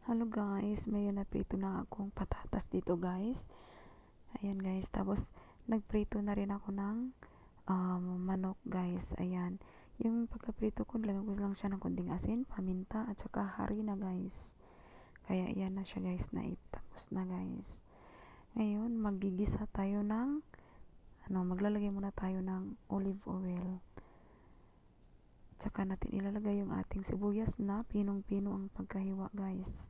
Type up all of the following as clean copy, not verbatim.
Hello guys, may naprito na akong patatas dito guys. Ayan guys, tapos nagprito na rin ako ng manok guys. Ayan, yung pagkaprito ko, lagyan ko lang siya ng konting asin, paminta, at saka harina guys. Kaya ayan na siya guys, tapos na guys. Ngayon, magigisa tayo ng, maglalagay muna tayo ng olive oil. Tsaka natin ilalagay yung ating sibuyas na pinong-pino ang pagkahiwa guys.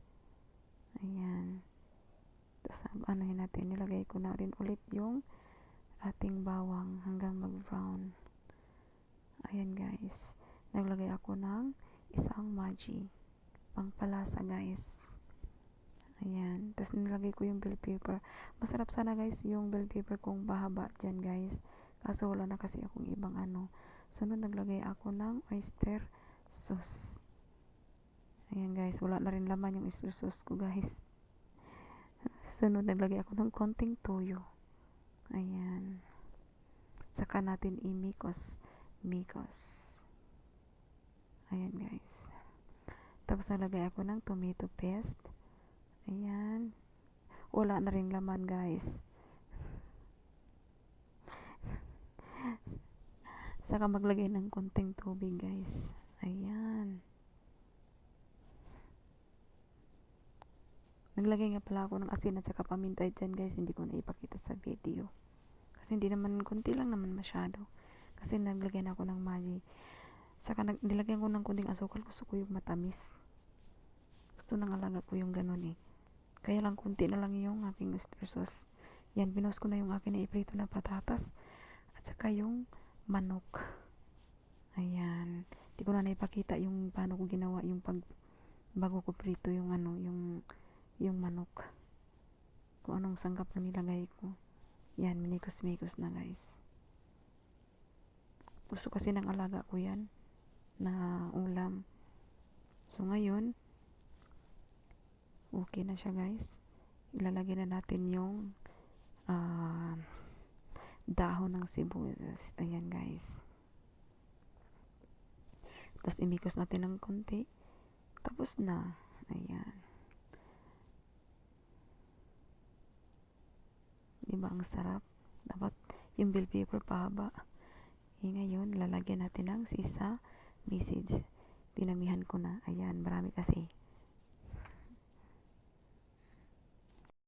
Ayan. Tapos natin, nilagay ko na rin ulit yung ating bawang hanggang mag-brown. Ayan guys. Naglagay ako ng isang Maggi. Pangpalasa guys. Ayan. Tapos nilagay ko yung bell pepper. Masarap sana guys yung bell pepper kung bahaba dyan guys. Kaso wala na kasi akong ibang Sunod naglagay ako ng oyster sauce. Ayan guys, wala na rin laman yung oyster sauce ko guys. Sunod naglagay ako ng konting toyo. Ayan. Saka natin imikos. Ayan guys. Tapos naglagay ako ng tomato paste. Ayan. Wala na rin laman guys. Saka maglagay ng konting tubig guys. Ayan. Naglagay nga pala ako ng asin at saka paminta dyan guys. Hindi ko na ipakita sa video. Kasi hindi naman, konti lang naman masyado. Kasi naglagay na ako ng Maggi. Saka nilagyan ko ng konting asukal. Gusto ko yung matamis. Gusto ng alaga ko yung ganun eh. Kaya lang konti na lang yung aking oyster sauce. Yan, binos ko na yung akin na iprito na patatas. At saka yung manok. Ayan. Di ko na naipakita yung paano ko ginawa yung bago ko prito yung yung manok. Kung anong sangkap na nilagay ko. Yan, minikos-mikos na guys. Gusto kasi ng alaga ko yan na ulam. So ngayon, okay na siya guys. Ilalagay na natin yung dahon ng sibuyas. Ayan guys. Tapos imikos natin ng konti. Tapos na. Ayan. Diba ang sarap? Dapat yung bell pepper pahaba. Ngayon, lalagyan natin ng sisa message. Dinamihan ko na. Ayan, marami kasi.